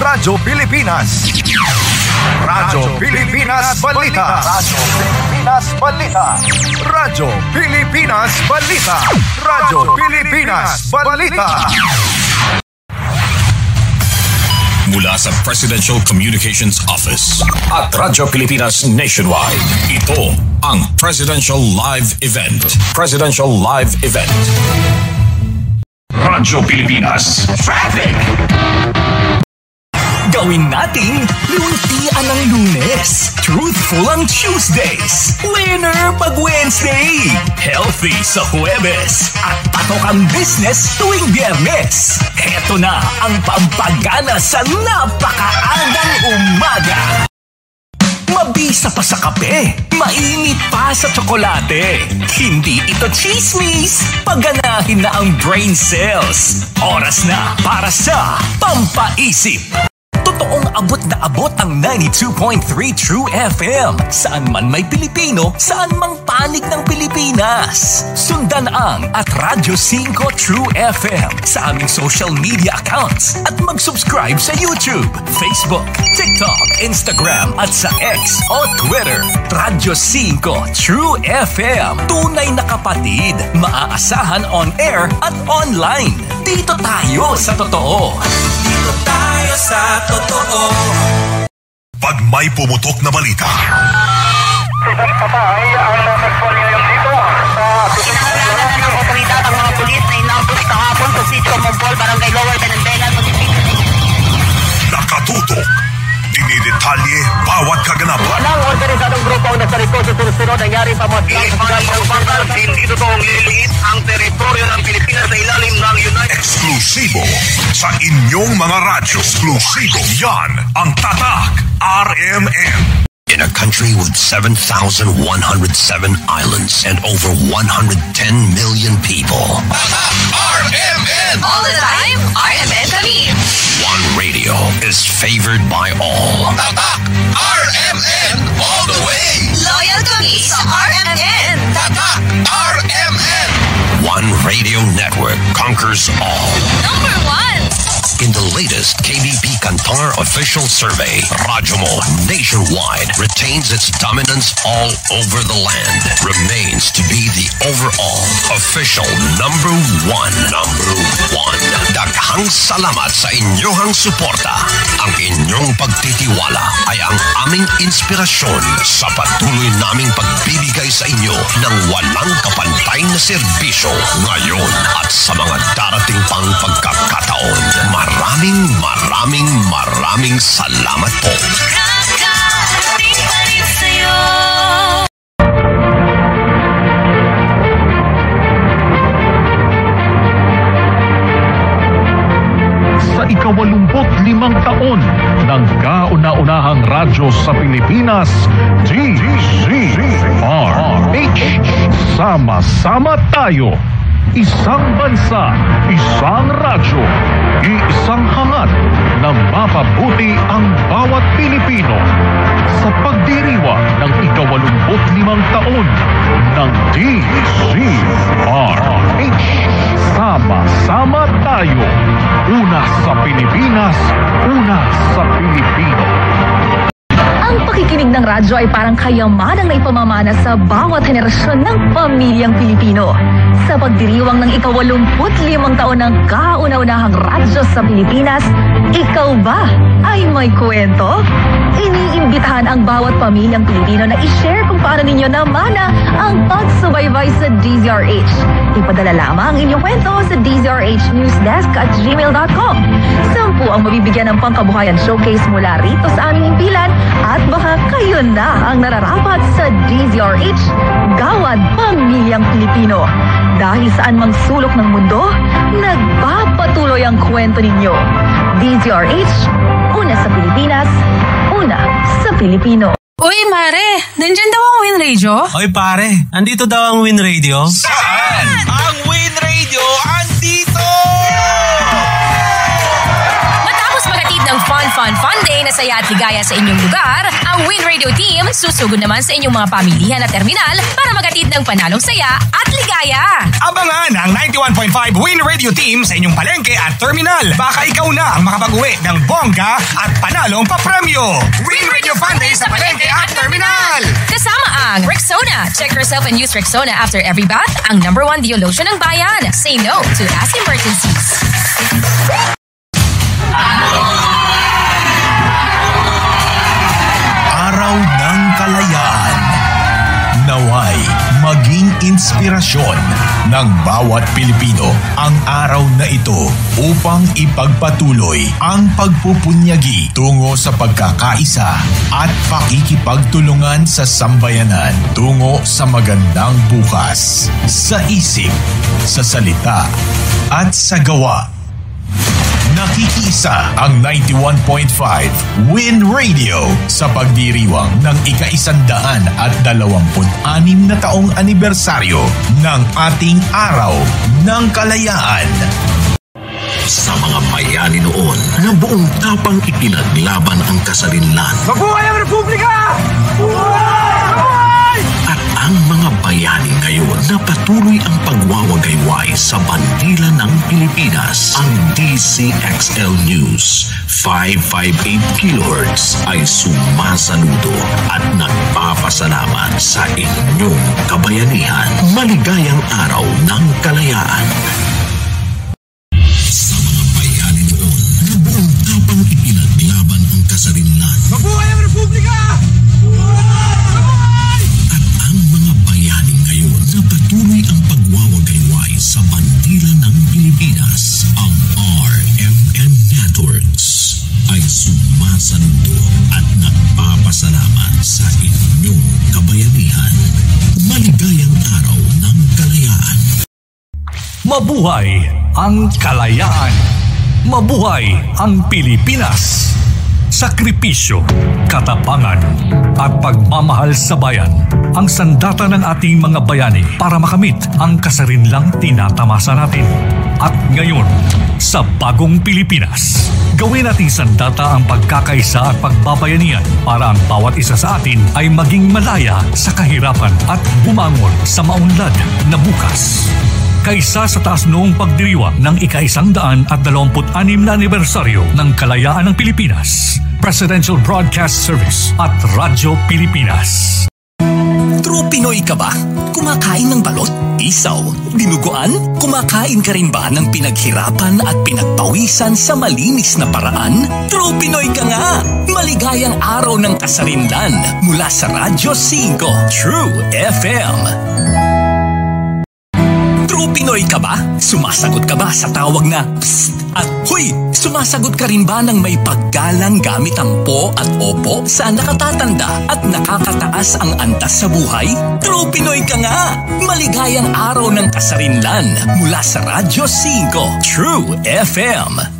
Radyo Pilipinas. Radyo Pilipinas Balita. Radyo Pilipinas Balita. Radyo Pilipinas Balita. Radyo Pilipinas Balita. Mula sa Presidential Communications Office at Radyo Pilipinas Nationwide, ito ang Presidential Live Event. Presidential Live Event. Radyo Pilipinas Traffic. Gawin nating luntian ang Lunes, truthful ang Tuesdays, winner pag Wednesday, healthy sa Huwebes, at patok ang business tuwing Biyernes. Heto na ang pampagana sa napakaagang umaga. Mabisa pa sa kape, mainit pa sa tsokolate. Hindi ito chismis, pagganahin na ang brain cells. Oras na para sa Pampaisip. Totoong abot na abot ang 92.3 True FM. Saan man may Pilipino, saan mang panig ng Pilipinas. Sundan ang at Radyo 5 True FM sa aming social media accounts at mag-subscribe sa YouTube, Facebook, TikTok, Instagram at sa X o Twitter. Radyo 5 True FM. Tunay na kapatid, maaasahan on air at online. Dito tayo sa totoo. Dito tayo sa totoo. Pag may pumutok na balita, patay ang nagpon ngayon dito Sinalanan ng otoridad ang mga pulis na inautos kahapon sa Sitio Mompol, Barangay Lower Benandelan, Municipio. nakatutok, dinidetalye bawat kaganapan. Walang organisadong grupo ang nasa likod sa sunod-sunod nangyari pa mas hindi totoong liliit ang teritoryo ng Pilipinas sa ilalim ng United Eksklusibo sa inyong mga radyo. Eksklusibo. Yan ang Tatak RMN. In a country with 7,107 islands and over 110 million people. RMN! All the time, RMN kami. One radio is favored by all. Tatak RMN all the way! Loyal kami sa RMN. Tatak RMN! One radio network conquers all. Number 1. In the latest KBP Kantar official survey, Radyo Mo nationwide retains its dominance all over the land. Remains to be the overall official number one. Daghang salamat sa inyong suporta. Ang inyong pagtitiwala ay ang aming inspirasyon sa patuloy naming pagbibigay sa inyo ng walang kapantay na serbisyo ngayon at sa mga darating pang pagkakataon. Maraming salamat po. Sa ika-85 taon ng kauna-unahang radyo sa Pilipinas, DZRH. Sama-sama tayo. Isang bansa, isang radyo, iisang hangad na mapabuti ang bawat Pilipino. Sa pagdiriwa ng ika-85 taon ng DZRH, sama-sama tayo. Una sa Pilipinas, una sa Pilipino. Ang pakikinig ng radyo ay parang kayamanang naipamamana sa bawat henerasyon ng pamilyang Pilipino. Sa pagdiriwang ng ika-85 taon ng kauna-unahang radyo sa Pilipinas, ikaw ba ay may kwento? Iniimbitahan ang bawat pamilyang Pilipino na i-share kung paano ninyo namana ang pagsubaybay sa DZRH. Ipadala lamang ang inyong kwento sa dzrhnewsdesk@gmail.com. 10 ang mabibigyan ng pangkabuhayan showcase mula rito sa aming himpilan at baka kayo na ang nararapat sa DZRH, Gawad Pamilyang Pilipino. Dahil saan mang sulok ng mundo, nagpapatuloy ang kwento ninyo. DZRH, una sa Pilipinas, una sa Pilipino. Uy, Mare, nandyan daw ang Win Radio? Oy, pare, andito daw ang Win Radio. Saan? Ang Win Radio andito! Matapos maghatid ng fun day na saya at ligaya sa inyong lugar, ang Win Radio Team susugod naman sa inyong mga pamilihan at terminal para maghatid ng panalong saya at ligaya. Abangan ang 91.5 Win Radio Team sa inyong palengke at terminal. Baka ikaw na ang makapag-uwi ng bongga at panalong papremyo. Win Radio Fun Day sa palengke at terminal. Kasama ang Rexona. Check yourself and use Rexona after every bath, ang #1 Dio Lotion ng bayan. Say no to ass emergencies. Araw ng Kalayaan. Naway maging inspirasyon ng bawat Pilipino ang araw na ito upang ipagpatuloy ang pagpupunyagi tungo sa pagkakaisa at pakikipagtulungan sa sambayanan tungo sa magandang bukas, sa isip, sa salita at sa gawa. Nakikiisa ang 91.5 Win Radio sa pagdiriwang ng ika-126 na taong anibersaryo ng ating Araw ng Kalayaan. Sa mga bayani noon na buong tapang ipinaglaban ang kasarinlan. Mabuhay ang Republika! At ang mga bayani ngayon na patuloy ang pagwawagayway sa bandila ng Pilipinas. Ang DCXL News 558 kHz ay sumasaludo at nagpapasalamat sa inyong kabayanihan. Maligayang Araw ng Kalayaan. Sa mga bayani noon na buong tapang ipinaglaban ang kasarinlan. Mabuhay ang Republika! Ang mga bayani ngayon na patuloy ang pagwawagayway sa bandila ng Pilipinas. Ang RMN Networks ay sumasaludo at nagpapasalamat sa inyong kabayanihan. Maligayang Araw ng Kalayaan. Mabuhay ang kalayaan! Mabuhay ang Pilipinas! Sakripisyo, katapangan, at pagmamahal sa bayan ang sandata ng ating mga bayani para makamit ang kasarinlang tinatamasa natin. At ngayon, sa bagong Pilipinas, gawin nating sandata ang pagkakaisa at pagbabayanihan para ang bawat isa sa atin ay maging malaya sa kahirapan at bumangon sa maunlad na bukas. Kaisa sa taas noong pagdiriwang ng ika-126 na anibersaryo ng Kalayaan ng Pilipinas, Presidential Broadcast Service at Radyo Pilipinas. True Pinoy ka ba? Kumakain ng balot, isaw, dinuguan? Kumakain ka rin ba ng pinaghirapan at pinagpawisan sa malinis na paraan? True Pinoy ka nga! Maligayang araw ng kasarinlan mula sa Radyo 5 True FM. True Pinoy ka ba? Sumasagot ka ba sa tawag na psst at huy? Sumasagot ka rin ba ng may paggalang gamit ang po at opo sa nakatatanda at nakakataas ang antas sa buhay? True Pinoy ka nga! Maligayang araw ng kasarinlan mula sa Radyo 5 True FM.